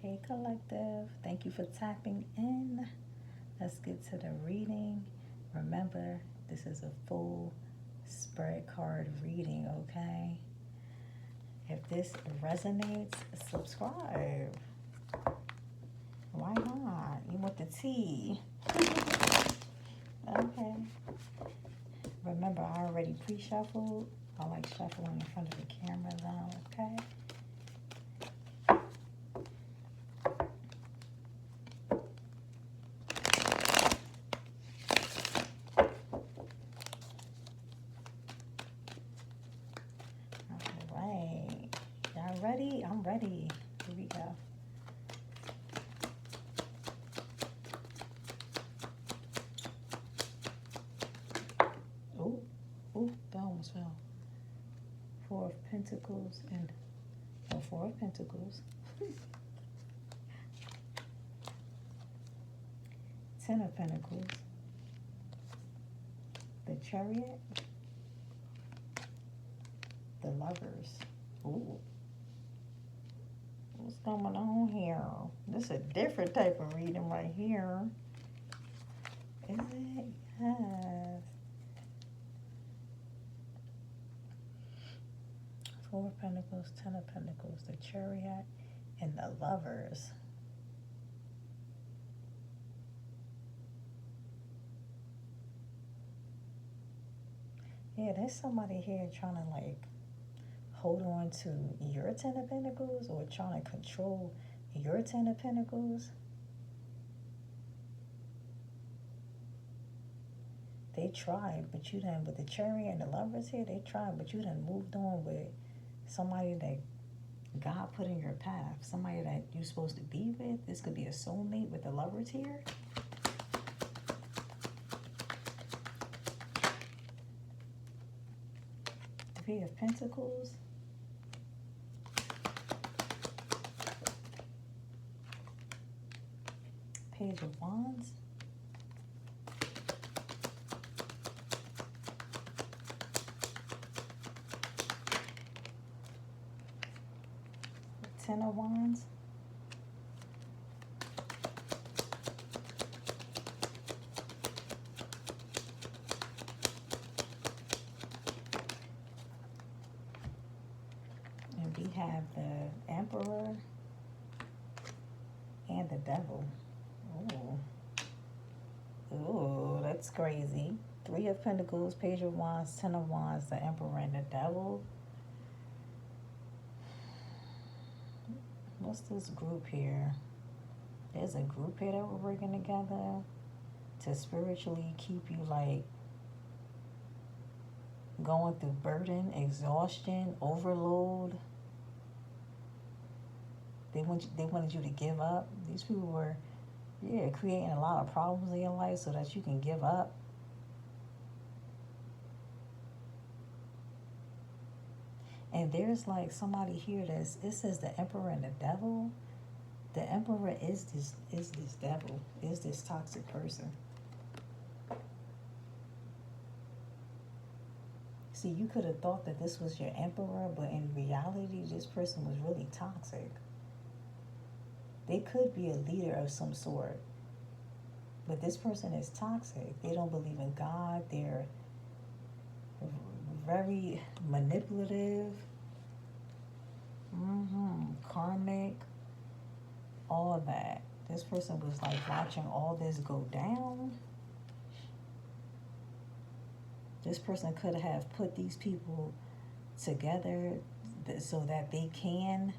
Hey, collective. Thank you for tapping in. Let's get to the reading. Remember, this is a full spread card reading, okay? If this resonates, subscribe. Why not? You want the tea. Okay. Remember, I already pre-shuffled. I like shuffling in front of the camera though, okay? All right. Y'all ready? I'm ready. Here we go. Oh, oh, that almost fell. Four of Pentacles and Four of Pentacles. Ten of Pentacles. The Chariot. The Lovers. Ooh. What's going on here? This is a different type of reading right here. Is it? Yes. Four of Pentacles, Ten of Pentacles, the Chariot, and the Lovers. Yeah, there's somebody here trying to like hold on to your Ten of Pentacles or trying to control your Ten of Pentacles. They tried, but you done with the Chariot and the Lovers here, they tried, but you done moved on with somebody that God put in your path, somebody that you're supposed to be with. This could be a soulmate with the Lovers here. Three of Pentacles. Page of Wands. Ten of Wands. And we have the Emperor and the Devil. Ooh, that's crazy. Three of Pentacles, Page of Wands, Ten of Wands, the Emperor and the Devil. What's this group here? There's a group here that we're working together to spiritually keep you like going through burden, exhaustion, overload. They wanted you to give up. These people were, creating a lot of problems in your life so that you can give up. And there's like somebody here it says the Emperor and the Devil. The Emperor is this devil, is this toxic person. See, you could have thought that this was your Emperor, but in reality, this person was really toxic. They could be a leader of some sort, but this person is toxic. They don't believe in God. They're very manipulative, karmic, all of that. This person was like watching all this go down. This person could have put these people together so that they can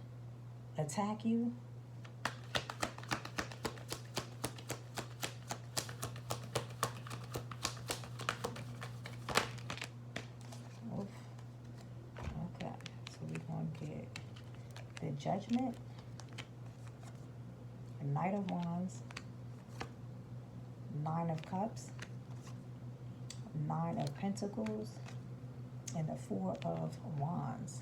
attack you. Okay, so we're going to get the Judgment, the Knight of Wands, Nine of Cups, Nine of Pentacles, and the Four of Wands.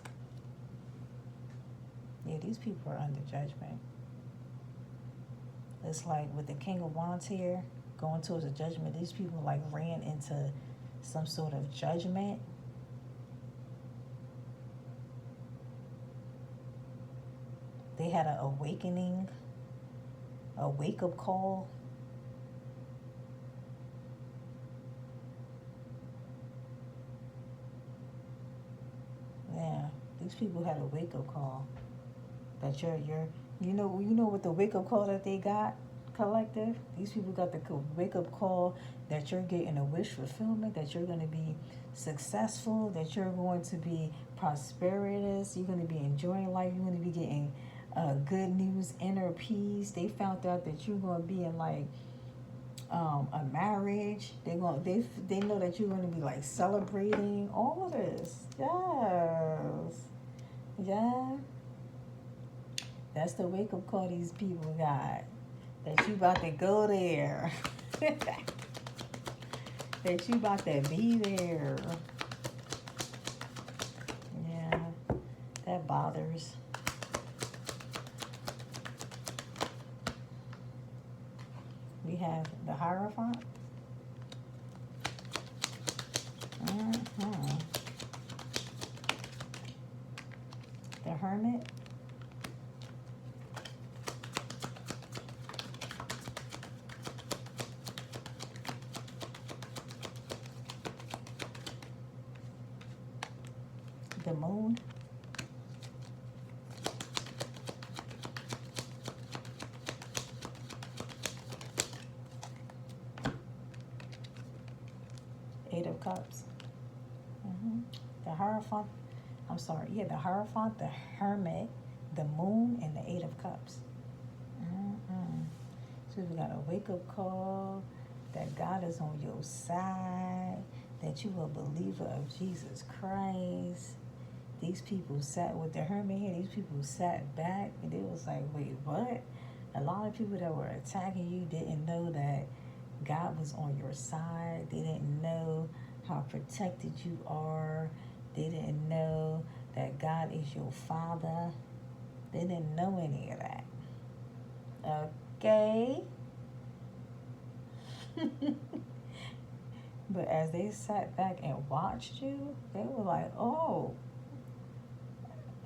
Yeah, these people are under judgment. It's like with the King of Wands here, going towards a judgment, these people like ran into some sort of judgment. They had an awakening A wake-up call. Yeah, these people had a wake-up call. That you know what the wake-up call that they got, collective? These people got the wake-up call that you're getting a wish fulfillment, that you're going to be successful, that you're going to be prosperous, you're going to be enjoying life, you're going to be getting good news, inner peace. They found out that you're going to be in like a marriage. They know that you're going to be like celebrating all of this. Yes, yeah. That's the wake up call these people got. That you about to go there. That you about to be there. Yeah, that bothers. We have the Hierophant. Mm-hmm. The Hermit. The Moon. Eight of Cups. Mm-hmm. The Hierophant. I'm sorry. Yeah, the Hierophant, the Hermit, the Moon, and the Eight of Cups. Mm-hmm. So we got a wake-up call that God is on your side, that you are a believer of Jesus Christ. These people sat with the hermit here, these people sat back and it was like, wait, what? A lot of people that were attacking you didn't know that God was on your side. They didn't know how protected you are. They didn't know that God is your father. They didn't know any of that. Okay? But as they sat back and watched you, they were like, oh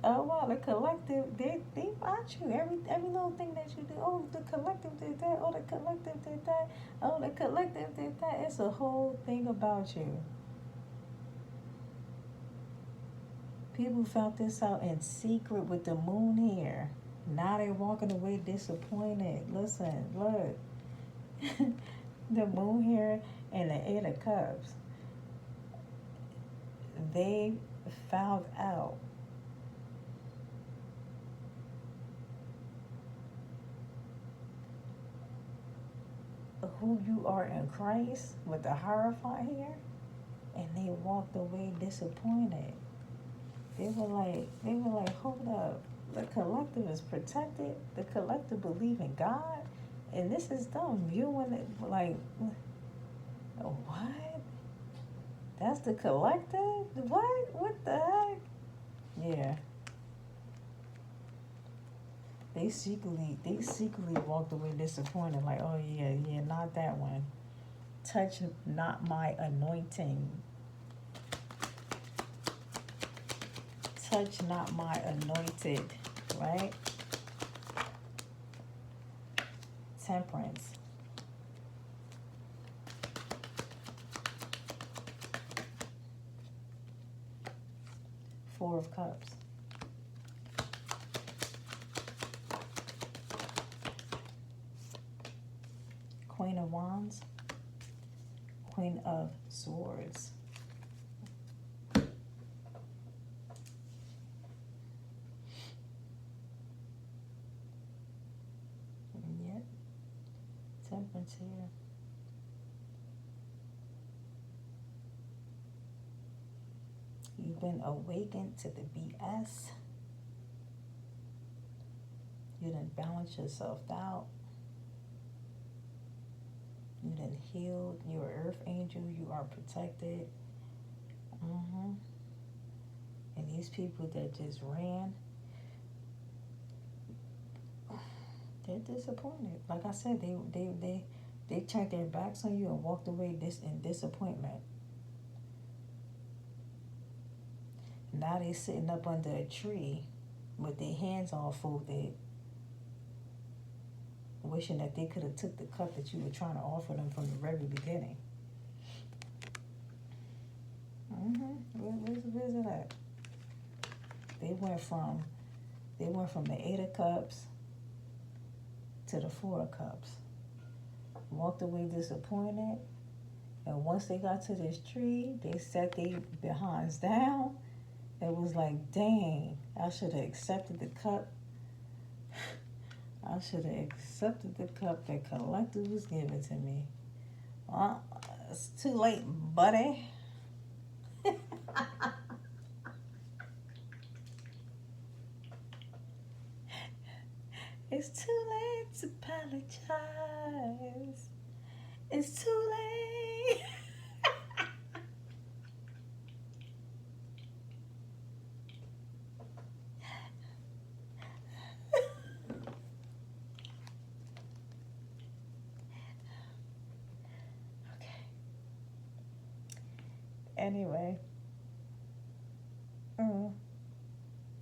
wow, the collective, they watch you. Every little thing that you do. Oh, the collective did that. Oh, the collective did that. Oh, the collective did that. It's a whole thing about you. People found this out in secret with the moon here. Now they walking away disappointed. Listen, look. The moon here and the Eight of Cups. They found out who you are in Christ with the Hierophant here, and they walked away disappointed. They were like, hold up, the collective is protected. The collective believe in God, and this is dumb. You want it like what? That's the collective? What? What the heck? Yeah. They secretly walked away disappointed, like, oh yeah, not that one. Touch not my anointing. Touch not my anointed, right? Temperance. Four of Cups. Queen of Wands. Queen of Swords. Yep. Temperance here. You've been awakened to the BS. You done balance yourself out. You done healed. You're an earth angel. You are protected. Mm-hmm. And these people that just ran, they're disappointed. Like I said, they turned their backs on you and walked away in disappointment. Now they sitting up under a tree with their hands all folded, wishing that they could have took the cup that you were trying to offer them from the very beginning. Where's it at? They went from the Eight of Cups to the Four of Cups. Walked away disappointed. And once they got to this tree, they set their behinds down. It was like, dang, I should have accepted the cup. I should have accepted the cup that collective was given to me. Well, it's too late, buddy. It's too late to apologize. It's too late. Okay. Anyway.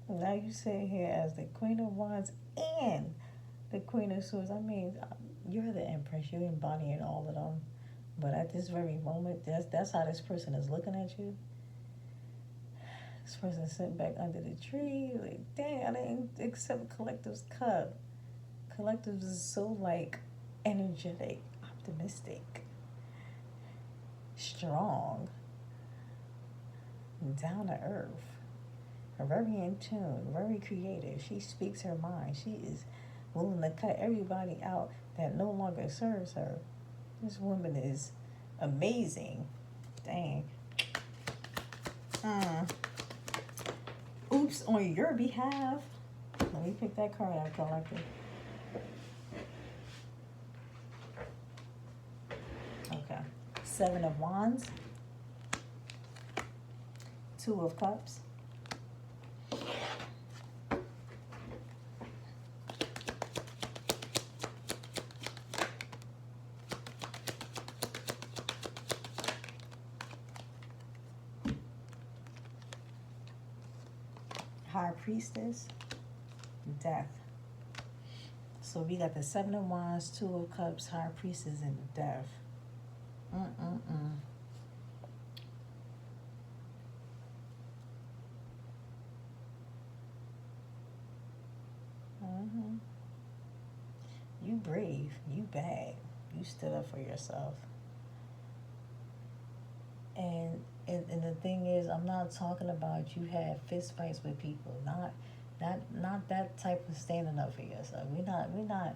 Now you sit here as the Queen of Wands and the Queen of Swords. I mean, you're the Empress. You're embodying all of them. But at this very moment, that's how this person is looking at you. This person sitting back under the tree, like, dang, I didn't accept Collective's cup. Collective is so, like, energetic, optimistic, strong, down to earth, very in tune, very creative. She speaks her mind. She is willing to cut everybody out that no longer serves her. This woman is amazing. Dang. Oops, on your behalf. Let me pick that card out, Collective. Okay. Seven of Wands. Two of Cups. High Priestess, Death. So we got the Seven of Wands, Two of Cups, High Priestess, and Death. You brave, you bad, you stood up for yourself. And the thing is, I'm not talking about you had fist fights with people. Not that type of standing up for yourself. We're not.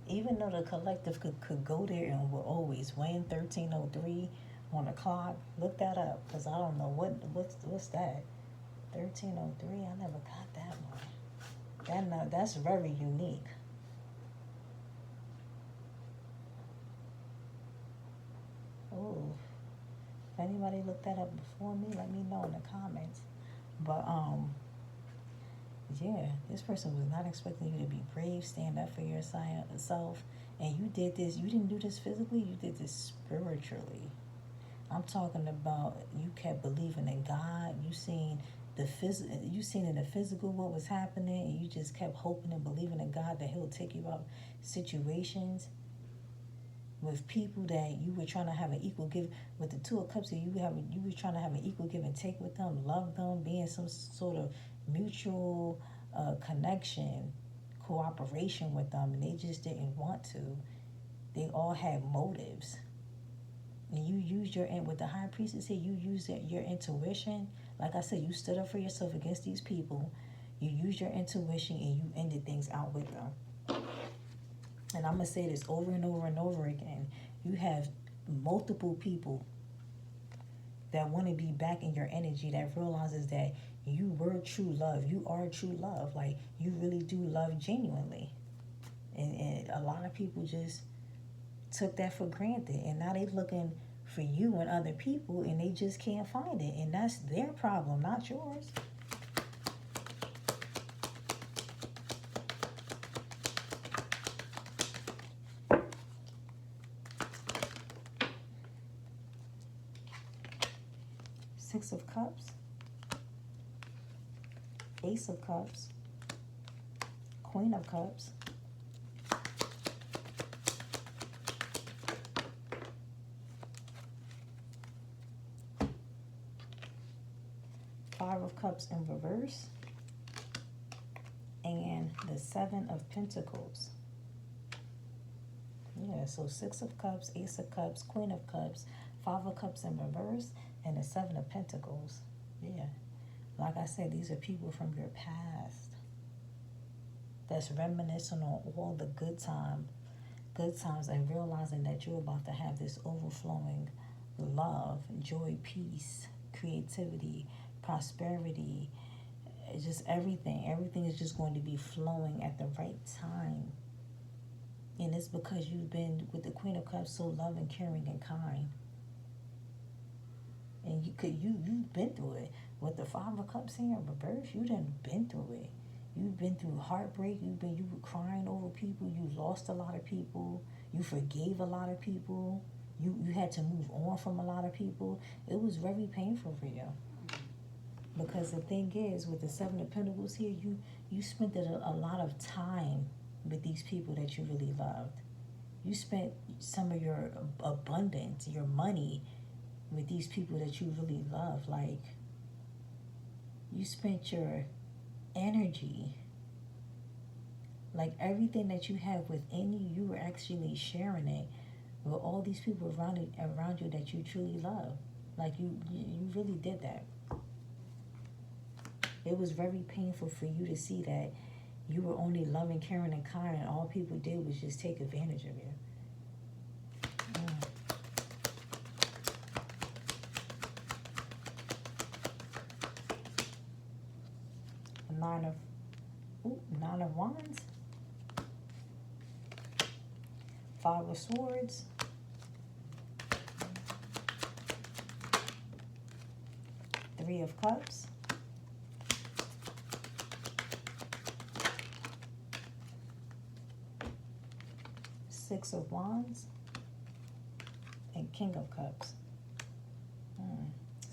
Even though the collective could go there and will always win 1303 on the clock. Look that up, because I don't know what's that. 1303. I never got that one. That's very unique. Oh. If anybody looked that up before me, let me know in the comments. But yeah, this person was not expecting you to be brave, stand up for yourself, and you did this. You didn't do this physically. You did this spiritually. I'm talking about you kept believing in God. You seen in the physical what was happening, and you just kept hoping and believing in God that He'll take you out situations with people that you were trying to have an equal give with the Two of Cups. You were trying to have an equal give and take with them, love them, be in some sort of mutual connection, cooperation with them, and they just didn't want to. They all had motives, and you used with the High Priestess here. You used your intuition. Like I said, you stood up for yourself against these people. You used your intuition, and you ended things out with them. And I'm going to say this over and over and over again. You have multiple people that want to be back in your energy, that realizes that you were true love. You are true love. Like, you really do love genuinely. And a lot of people just took that for granted. And now they're looking for you and other people, and they just can't find it. And that's their problem, not yours. Six of Cups, Ace of Cups, Queen of Cups, Five of Cups in reverse, and the Seven of Pentacles. Yeah, so Six of Cups, Ace of Cups, Queen of Cups, Five of Cups in reverse, and the Seven of Pentacles. Yeah, like I said, these are people from your past that's reminiscing on all the good times, and realizing that you're about to have this overflowing love, joy, peace, creativity, prosperity, just everything. Everything is just going to be flowing at the right time. And it's because you've been with the Queen of Cups so loving, caring, and kind. And you've been through it. With the Five of Cups here in reverse, you done been through it. You've been through heartbreak. You were crying over people. You lost a lot of people. You forgave a lot of people. You had to move on from a lot of people. It was very painful for you. Because the thing is, with the Seven of Pentacles here, you spent a lot of time with these people that you really loved. You spent some of your abundance, your money, with these people that you really love. Like, you spent your energy, like everything that you have within you, you were actually sharing it with all these people around you that you truly love. Like, you really did that. It was very painful for you to see that you were only loving, caring, and kind, and all people did was just take advantage of you. Nine of Wands, Five of Swords, Three of Cups, Six of Wands, and King of Cups.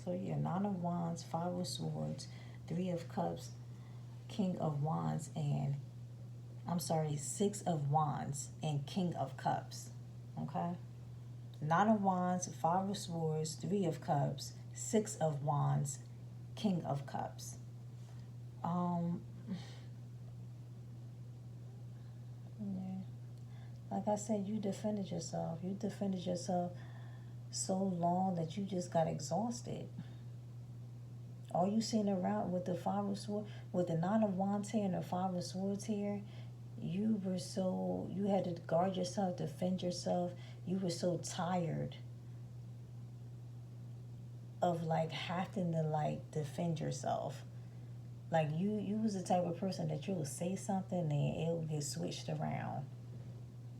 So yeah, Nine of Wands, Five of Swords, Three of Cups, King of Wands, and Six of Wands and King of Cups. Okay? Nine of Wands, Five of Swords, Three of Cups, Six of Wands, King of Cups. Yeah. Like I said, you defended yourself. You defended yourself so long that you just got exhausted. All you seen around with the Five of Swords, with the Nine of Wands here and the Five of Swords here, you had to guard yourself, defend yourself. You were so tired of like having to like defend yourself. Like you was the type of person that you'll say something and it'll get switched around.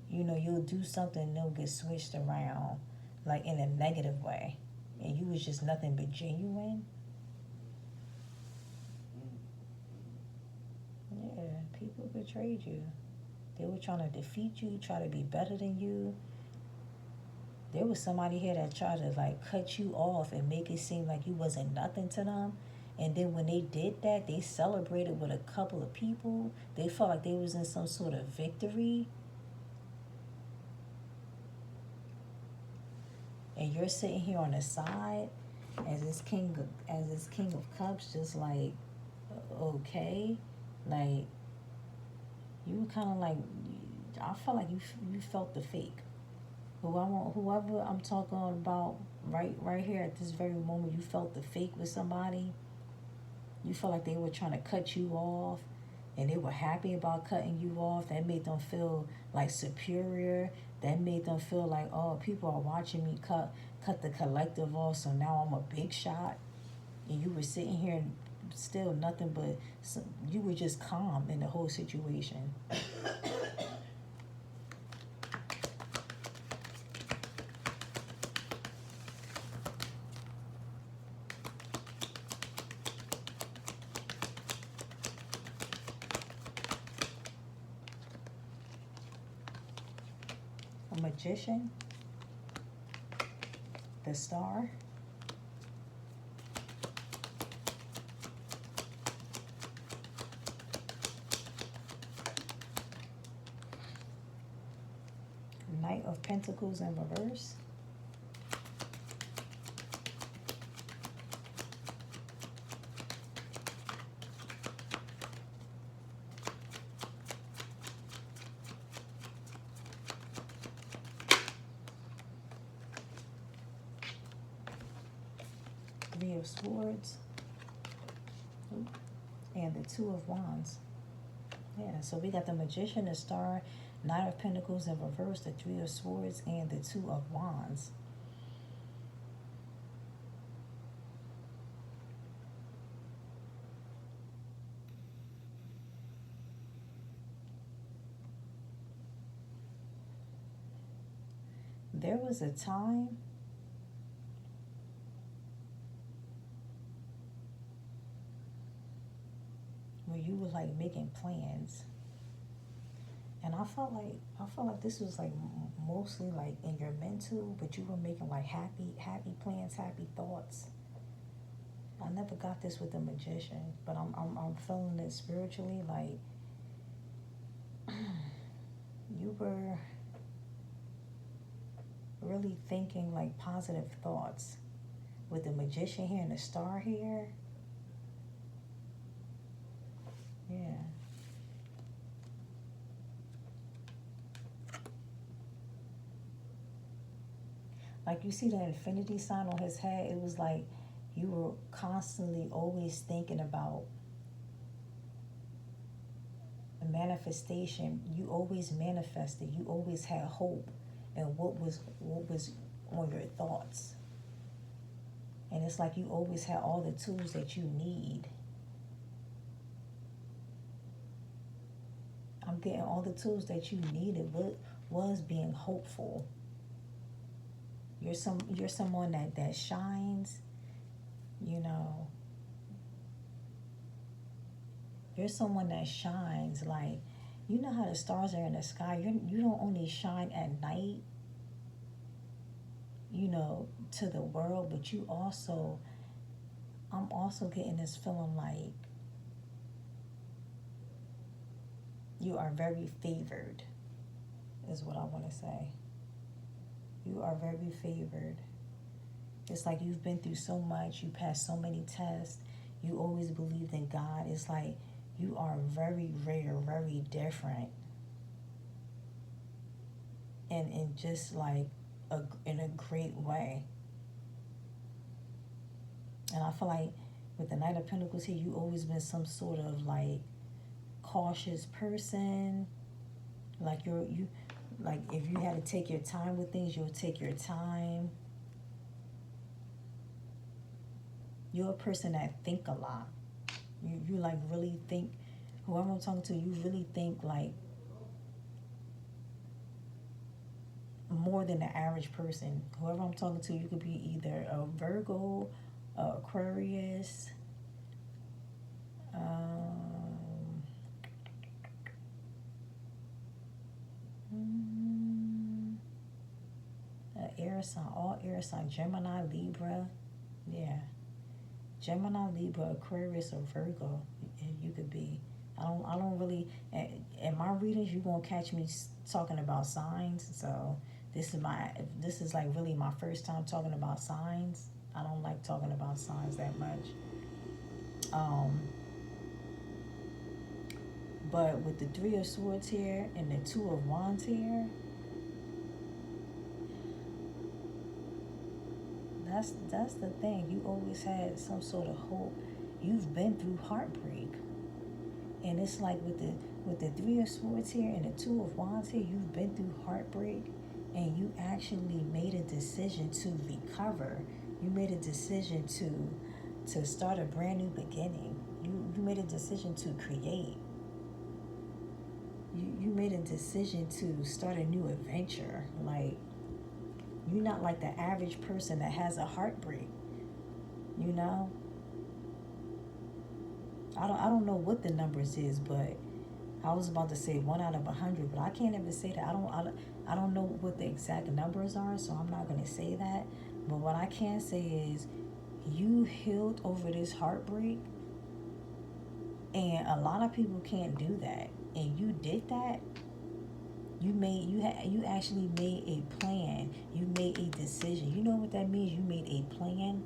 You know, you'll do something and it'll get switched around, like in a negative way. And you was just nothing but genuine. Yeah, people betrayed you. They were trying to defeat you, try to be better than you. There was somebody here that tried to like cut you off and make it seem like you wasn't nothing to them. And then when they did that, they celebrated with a couple of people. They felt like they was in some sort of victory. And you're sitting here on the side as this king of cups, just like, okay, like you were kind of like, I felt like you felt the fake. Whoever I'm talking about right here at this very moment, you felt the fake with somebody. You felt like they were trying to cut you off, and they were happy about cutting you off. That made them feel like superior. That made them feel like, oh, people are watching me cut the collective off, so now I'm a big shot. And you were sitting here and still nothing but, you were just calm in the whole situation. A Magician, the Star, Knight of Pentacles in reverse, of Swords, and the Two of Wands. Yeah, so we got the Magician, the Star, Knight of Pentacles in reverse, the Three of Swords, and the Two of Wands. There was a time where you were like making plans, and I felt like this was like mostly like in your mental, but you were making like happy plans, happy thoughts. I never got this with the Magician, but I'm feeling it spiritually, like you were really thinking like positive thoughts with the Magician here and the Star here. Yeah. Like you see the infinity sign on his head, it was like you were constantly always thinking about a manifestation. You always manifested. You always had hope and what was on your thoughts. And it's like you always had all the tools that you need. I'm getting all the tools that you needed. What was being hopeful? You're someone that shines, you know. You're someone that shines, like, you know how the stars are in the sky. You don't only shine at night, you know, to the world, but I'm also getting this feeling like you are very favored, is what I want to say. You are very favored. It's like you've been through so much. You passed so many tests. You always believed in God. It's like you are very rare, very different. And in just like in a great way. And I feel like with the Knight of Pentacles here, you always been some sort of like cautious person. Like like if you had to take your time with things, you'll take your time. You're a person that think a lot. You like really think, whoever I'm talking to, you really think like more than the average person. Whoever I'm talking to, you could be either a Virgo, Aquarius, air sign, all air sign, Gemini, Libra, yeah. Gemini, Libra, Aquarius, or Virgo, you could be. I don't really. In my readings, you won't catch me talking about signs. So this is like really my first time talking about signs. I don't like talking about signs that much. But with the Three of Swords here and the Two of Wands here, that's the thing. You always had some sort of hope. You've been through heartbreak, and it's like with the Three of Swords here and the Two of Wands here, you've been through heartbreak, and you actually made a decision to recover. You made a decision to start a brand new beginning. You made a decision to create. You made a decision to start a new adventure. Like, you're not like the average person that has a heartbreak, you know? I don't know what the numbers is, but I was about to say 1 out of 100, but I can't even say that. I don't know what the exact numbers are, so I'm not going to say that. But what I can say is you healed over this heartbreak, and a lot of people can't do that. And you did that. You actually made a plan. You made a decision. You know what that means? You made a plan,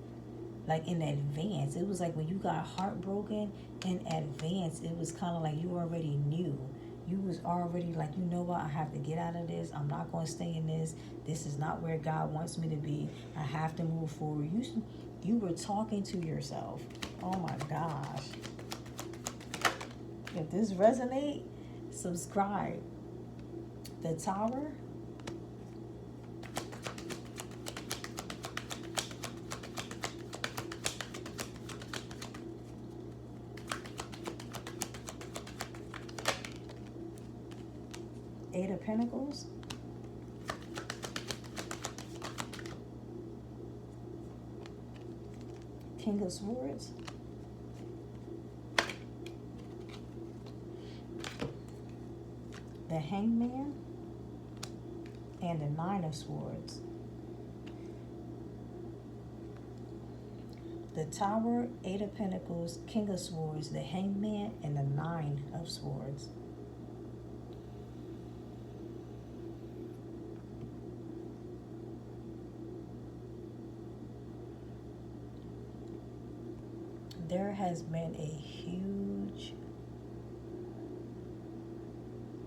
like in advance. It was like when you got heartbroken in advance, it was kind of like you already knew. You was already like, you know what, I have to get out of this. I'm not going to stay in this. This is not where God wants me to be. I have to move forward. You were talking to yourself. Oh my gosh. If this resonates, subscribe. The Tower. Eight of Pentacles. King of Swords. The Hangman. And the Nine of Swords. The Tower, Eight of Pentacles, King of Swords, the Hangman, and the Nine of Swords. There has been a huge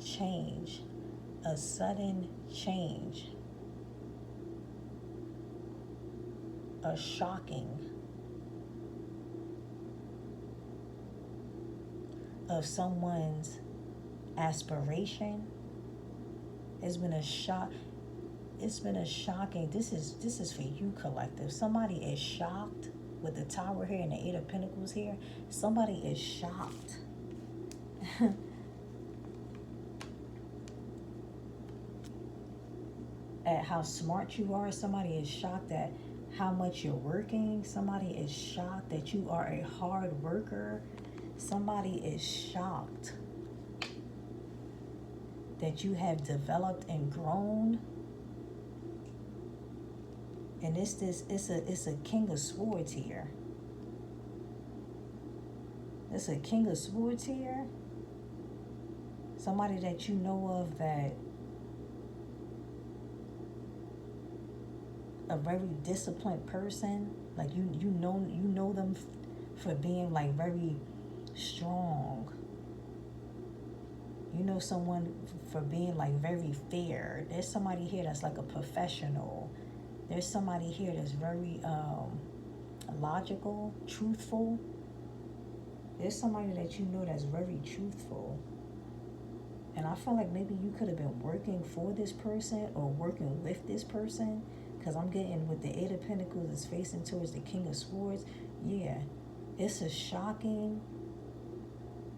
change, a sudden change, a shocking of someone's aspiration. It's been a shock. It's been a shocking. This is for you, collective. Somebody is shocked with the Tower here and the Eight of Pentacles here. Somebody is shocked. At how smart you are. Somebody is shocked at how much you're working. Somebody is shocked that you are a hard worker. Somebody is shocked that you have developed and grown. And it's a King of Swords here. It's a King of Swords here. Somebody that you know of, that a very disciplined person. Like you know them for being like very strong. You know someone for being like very fair. There's somebody here that's like a professional. There's somebody here that's very logical, truthful. There's somebody that you know that's very truthful. And I feel like maybe you could have been working for this person or working with this person, because I'm getting with the Eight of Pentacles is facing towards the King of Swords. Yeah, it's a shocking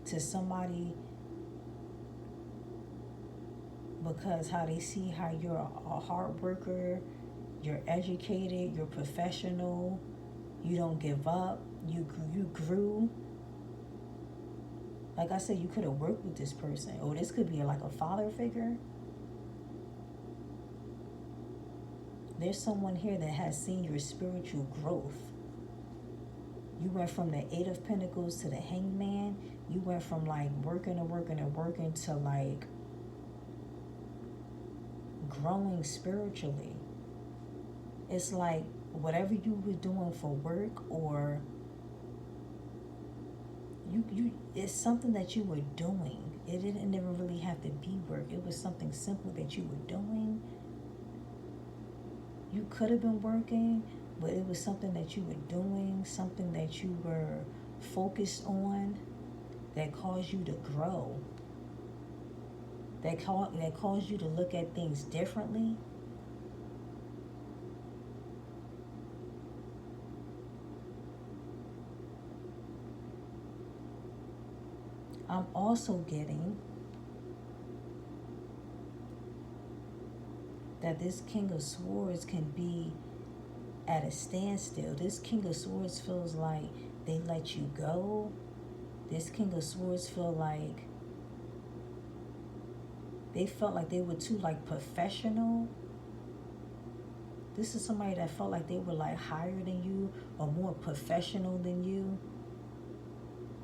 to somebody, because how they see how you're a hard worker, you're educated, you're professional, you don't give up, you grew. Like I said, you could have worked with this person, or this could be like a father figure. There's someone here that has seen your spiritual growth. You went from the Eight of Pentacles to the Hangman. You went from like working and working and working to like growing spiritually. It's like whatever you were doing for work, or you it's something that you were doing. It didn't never really have to be work. It was something simple that you were doing. You could have been working, but it was something that you were doing, something that you were focused on, that caused you to grow, that caused you to look at things differently. I'm also getting that this King of Swords can be at a standstill. This King of Swords feels like they let you go. This King of Swords feel like they felt like they were too like professional. This is somebody that felt like they were like higher than you or more professional than you.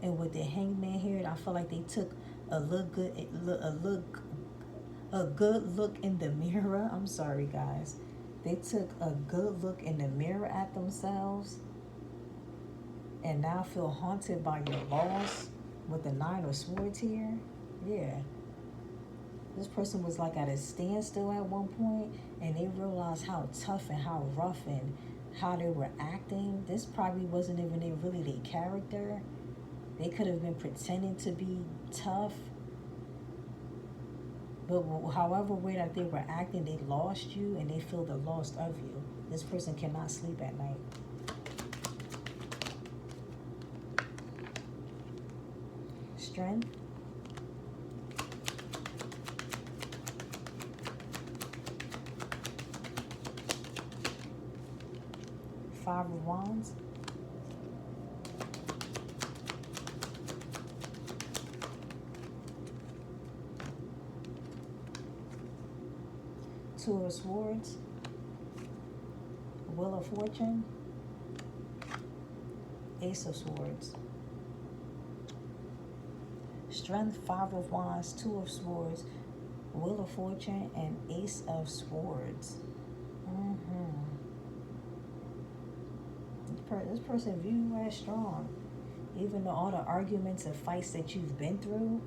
And with the Hangman here, I feel like they took a good look in the mirror. I'm sorry, guys. They took a good look in the mirror at themselves and now feel haunted by your loss with the Nine of Swords here. Yeah. This person was like at a standstill at one point, and they realized how tough and how rough and how they were acting, this probably wasn't even really their character. They could have been pretending to be tough, but however way that they were acting, they lost you and they feel the loss of you. This person cannot sleep at night. Strength. Five of Wands. Two of Swords. Wheel of Fortune. Ace of Swords. Strength, Five of Wands, Two of Swords, Wheel of Fortune, and Ace of Swords. This person view you as strong. Even though all the arguments and fights that you've been through,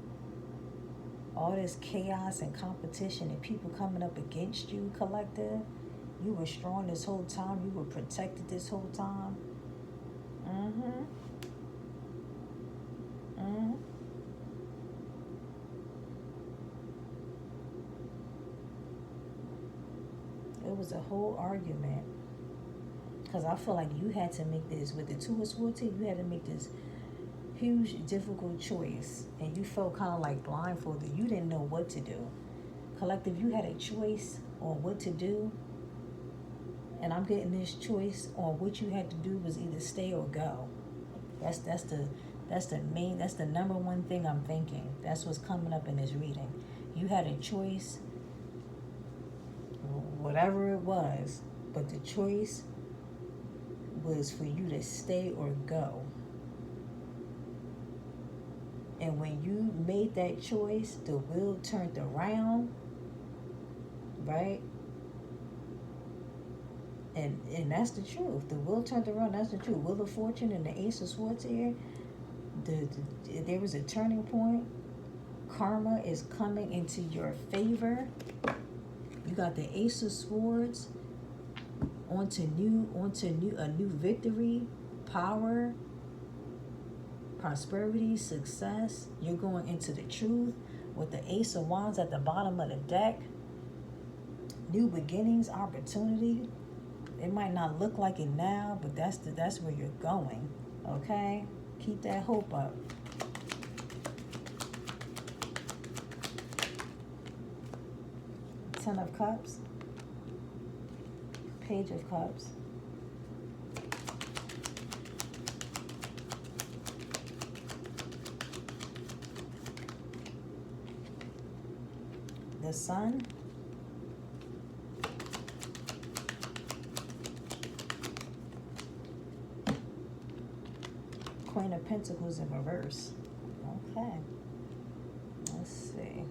all this chaos and competition and people coming up against you, collective, you were strong this whole time. You were protected this whole time. It was a whole argument. Because I feel like you had to make this, with the Two of Swords, you had to make this huge, difficult choice. And you felt kind of like blindfolded. You didn't know what to do. Collective, you had a choice on what to do. And I'm getting this choice on what you had to do was either stay or go. That's the number one thing I'm thinking. That's what's coming up in this reading. You had a choice, whatever it was, but the choice was for you to stay or go. And when you made that choice, the wheel turned around, right? And that's the truth. The wheel turned around, that's the truth. Wheel of Fortune and the Ace of Swords here, there was a turning point. Karma is coming into your favor. You got the Ace of Swords onto a new victory, power, prosperity, success. You're going into the truth with the Ace of Wands at the bottom of the deck. New beginnings, opportunity. It might not look like it now, but that's where you're going. Okay? Keep that hope up. Ten of Cups. Page of Cups. The Sun. Queen of Pentacles in reverse. Okay. Let's see.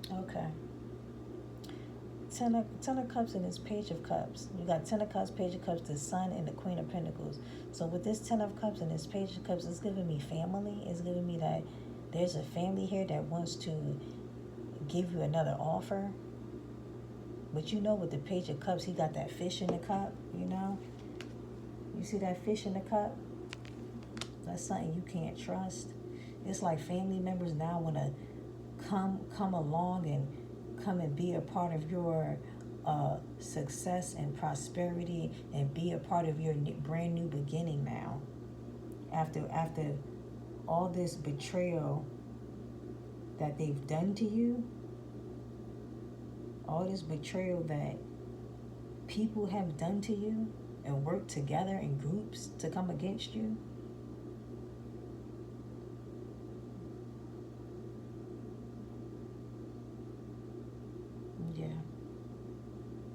Okay. Ten of Cups and this Page of Cups. You got Ten of Cups, Page of Cups, the Sun, and the Queen of Pentacles. So with this Ten of Cups and this Page of Cups, it's giving me family. It's giving me that there's a family here that wants to give you another offer. But you know, with the Page of Cups, he got that fish in the cup, you know? You see that fish in the cup? That's something you can't trust. It's like family members now want to come along and come and be a part of your success and prosperity and be a part of your brand new beginning now. After all this betrayal that they've done to you, all this betrayal that people have done to you and worked together in groups to come against you. Yeah.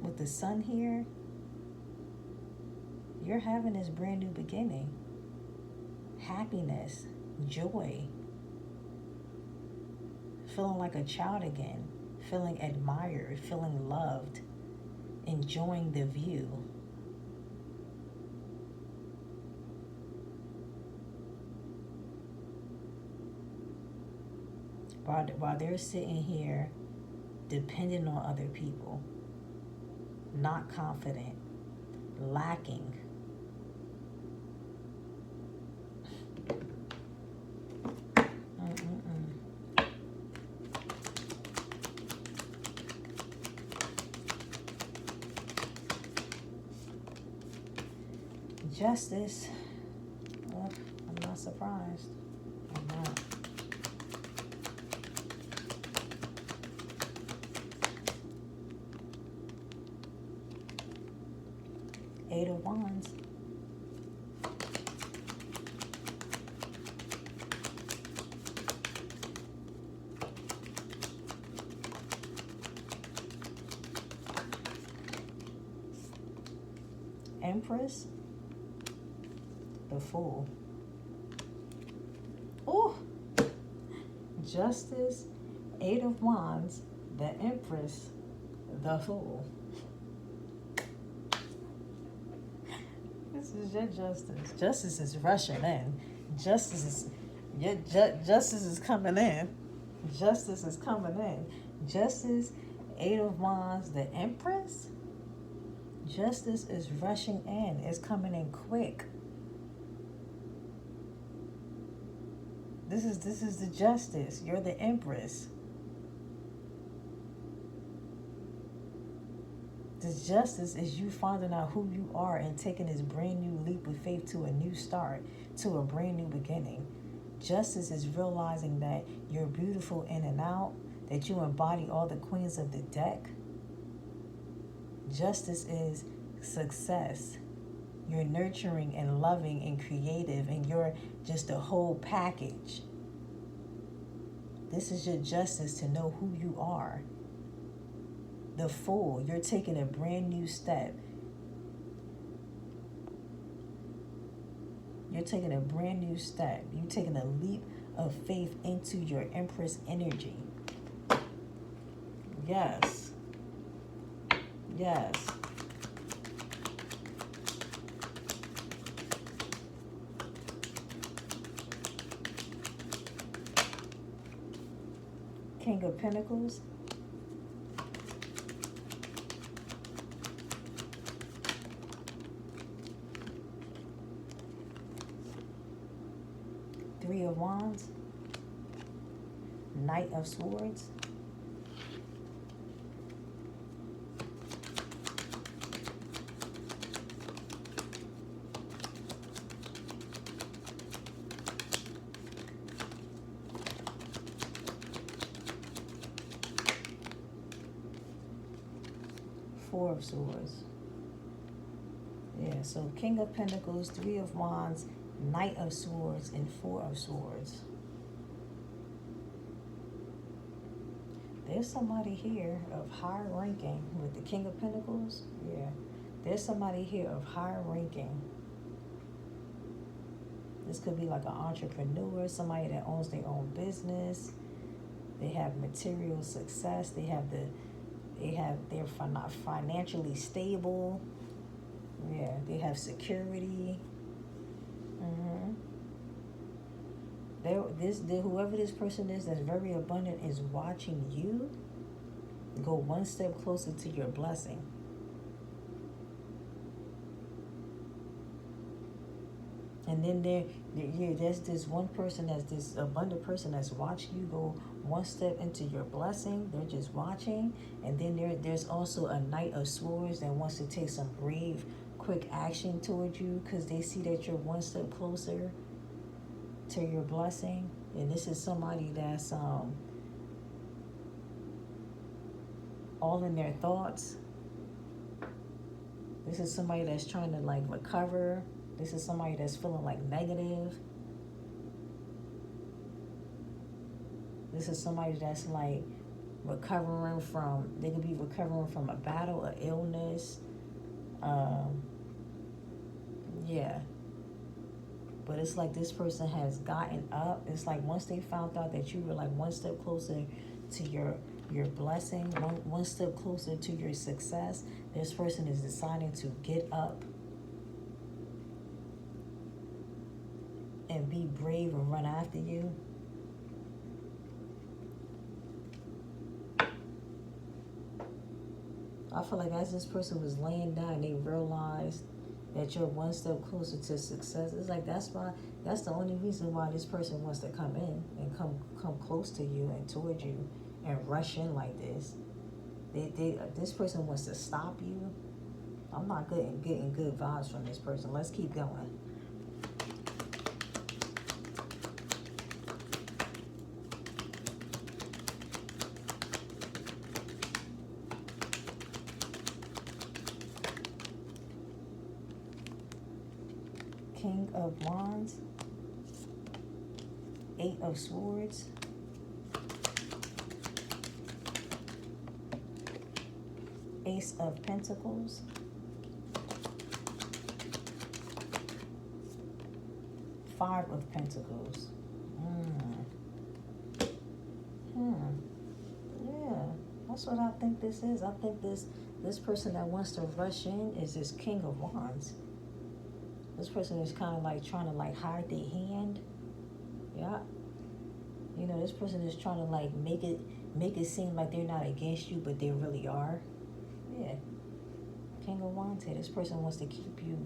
With the Sun here, you're having this brand new beginning. happiness, joy, feeling like a child again, feeling admired, feeling loved, enjoying the view. While they're sitting here depending on other people, not confident, lacking. Mm-mm-mm. Justice. Well, I'm not surprised. I'm not. Eight of Wands. Empress. The Fool. Oh, Justice, Eight of Wands, the Empress, the Fool. This is your justice. Justice is rushing in. Justice is justice is coming in. Justice is coming in. Justice, Eight of Wands, the Empress. Justice is rushing in. It's coming in quick. This is the justice. You're the Empress. The justice is you finding out who you are and taking this brand new leap of faith to a new start, to a brand new beginning. Justice is realizing that you're beautiful in and out, that you embody all the queens of the deck. Justice is success. You're nurturing and loving and creative, and you're just a whole package. This is your justice to know who you are. The Fool, you're taking a brand new step. You're taking a brand new step. You're taking a leap of faith into your Empress energy. Yes. Yes. King of Pentacles. Three of Wands. Knight of Swords. Four of Swords. Yeah, so King of Pentacles, Three of Wands, Knight of Swords, and Four of Swords. There's somebody here of higher ranking with the King of Pentacles. Yeah, there's somebody here of higher ranking. This could be like an entrepreneur, somebody that owns their own business. They have material success. They're financially stable. Yeah, they have security. Whoever this person is that's very abundant is watching you go one step closer to your blessing. And then there's this one person, that's this abundant person that's watching you go one step into your blessing. They're just watching. And then there's also a Knight of Swords that wants to take some brave, quick action towards you because they see that you're one step closer to your blessing. And this is somebody that's all in their thoughts. This is somebody that's trying to like recover. This is somebody that's feeling like negative. This is somebody that's like recovering from, they could be recovering from a battle, an illness. Yeah. But it's like this person has gotten up. It's like once they found out that you were like one step closer to your blessing, one step closer to your success, this person is deciding to get up and be brave and run after you. I feel like as this person was laying down, they realized that you're one step closer to success. It's like that's the only reason why this person wants to come in and come close to you and toward you and rush in like this. This person wants to stop you. I'm not getting good vibes from this person. Let's keep going. King of Wands, Eight of Swords, Ace of Pentacles, Five of Pentacles. Yeah, that's what I think this is. I think this person that wants to rush in is this King of Wands. This person is kind of like trying to like hide their hand. Yeah. You know, this person is trying to like make it seem like they're not against you, but they really are. Yeah. King of Wands here. This person wants to keep you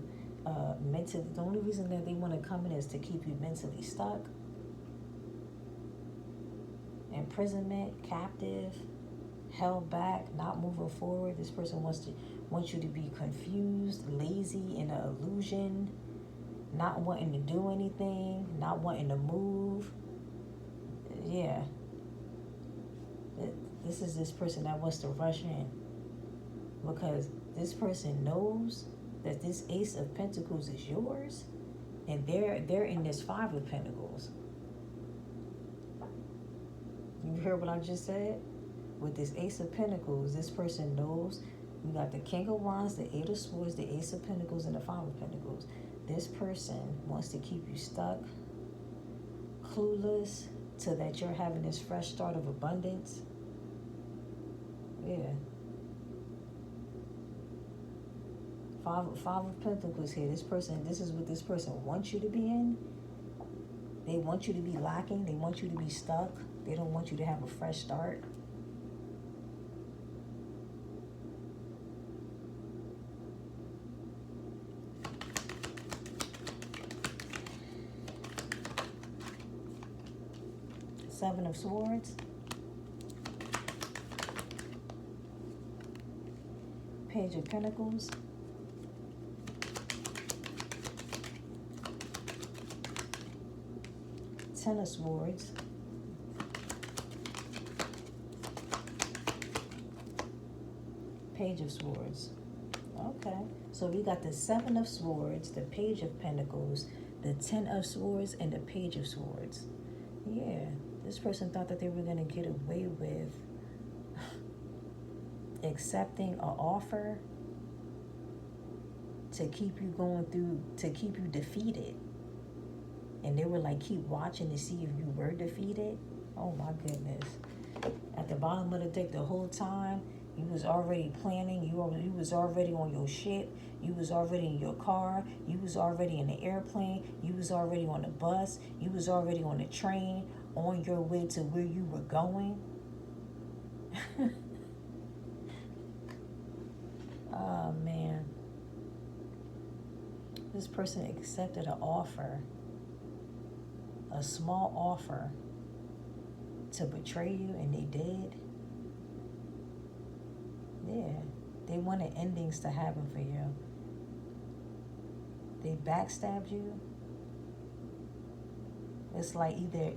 mentally. The only reason that they want to come in is to keep you mentally stuck. Imprisonment, captive, held back, not moving forward. This person wants you to be confused, lazy, in an illusion, not wanting to do anything, not wanting to move. Yeah. This is this person that wants to rush in because this person knows that this Ace of Pentacles is yours, and they're in this Five of Pentacles. You heard what I just said? With this Ace of Pentacles, this person knows you got the King of Wands, the Eight of Swords, the Ace of Pentacles, and the Five of Pentacles. This person wants to keep you stuck, clueless, so that you're having this fresh start of abundance. Yeah. Five of Pentacles here. This is what this person wants you to be in. They want you to be lacking. They want you to be stuck. They don't want you to have a fresh start. Seven of Swords. Page of Pentacles. Ten of Swords. Page of Swords. Okay. So we got the Seven of Swords, the Page of Pentacles, the Ten of Swords, and the Page of Swords. Yeah. This person thought that they were going to get away with accepting an offer to keep you going through, to keep you defeated. And they were like, keep watching to see if you were defeated. Oh my goodness. At the bottom of the deck the whole time, you was already planning. You was already on your ship. You was already in your car. You was already in the airplane. You was already on the bus. You was already on the train, on your way to where you were going. Oh, man. This person accepted an offer, a small offer, to betray you, and they did. Yeah. They wanted endings to happen for you. They backstabbed you. It's like either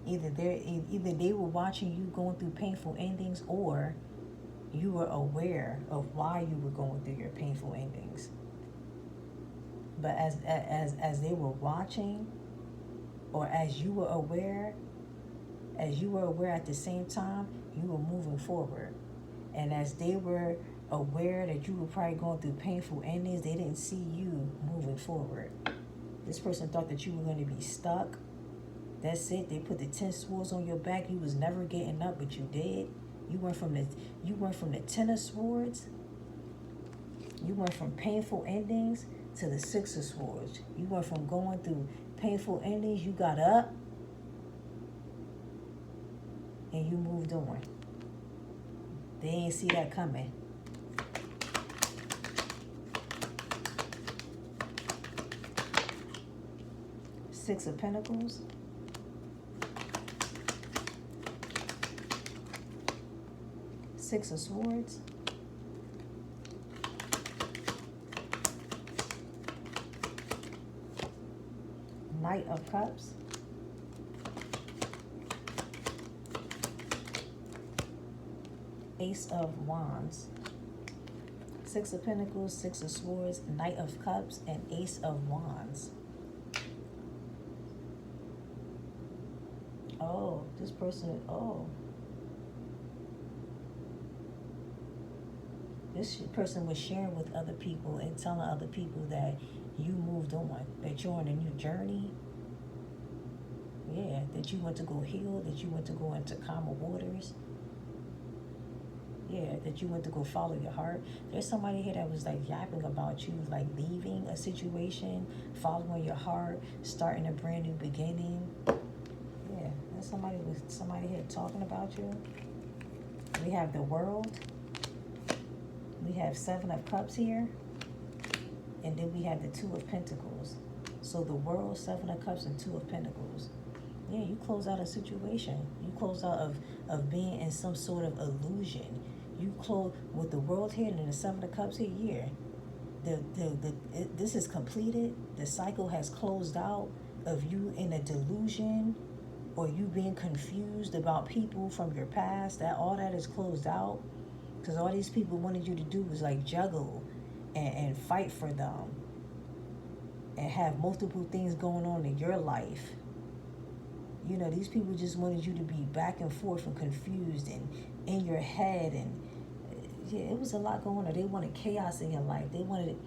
they were watching you going through painful endings, or you were aware of why you were going through your painful endings. But as they were watching, or as you were aware at the same time, you were moving forward. And as they were aware that you were probably going through painful endings, they didn't see you moving forward. This person thought that you were going to be stuck. That's it. They put the 10 swords on your back. You was never getting up, but you did. You went from the 10 of swords. You went from painful endings to the 6 of swords. You went from going through painful endings. You got up and you moved on. They ain't see that coming. Six of Pentacles. Six of Swords. Knight of Cups. Ace of Wands. Six of Pentacles, Six of Swords, Knight of Cups, and Ace of Wands. Oh, this person, this person was sharing with other people and telling other people that you moved on, that you're on a new journey. Yeah, that you went to go heal, that you went to go into calmer waters. Yeah, that you went to go follow your heart. There's somebody here that was like yapping about you, like leaving a situation, following your heart, starting a brand new beginning. Yeah, there's somebody here talking about you. We have the World. We have Seven of Cups here. And then we have the Two of Pentacles. So the World, Seven of Cups, and Two of Pentacles. Yeah, you close out a situation. You close out of being in some sort of illusion. You close with the World here and then the Seven of Cups here. Yeah, this is completed. The cycle has closed out of you in a delusion or you being confused about people from your past. That all that is closed out because all these people wanted you to do was like juggle and fight for them and have multiple things going on in your life. You know, these people just wanted you to be back and forth and confused and in your head. And yeah, it was a lot going on. They wanted chaos in your life. They wanted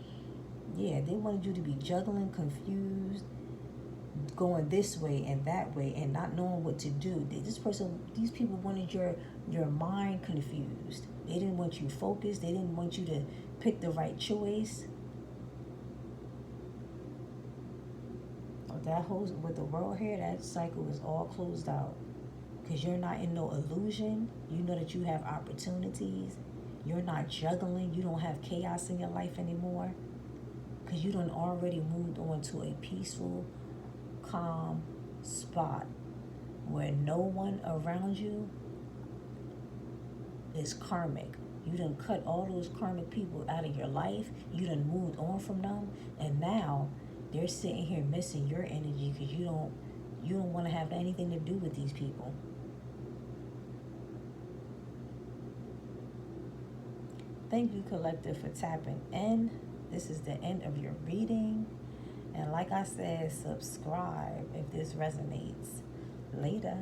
you to be juggling, confused, going this way and that way and not knowing what to do. These people wanted your mind confused. They didn't want you focused. They didn't want you to pick the right choice. That whole, with the World here, that cycle is all closed out. Because you're not in no illusion. You know that you have opportunities. You're not juggling. You don't have chaos in your life anymore. Because you done already moved on to a peaceful, calm spot where no one around you is karmic. You done cut all those karmic people out of your life. You done moved on from them. And now they're sitting here missing your energy because you don't want to have anything to do with these people. Thank you, collective, for tapping in. This is the end of your reading. And like I said, subscribe if this resonates. Later.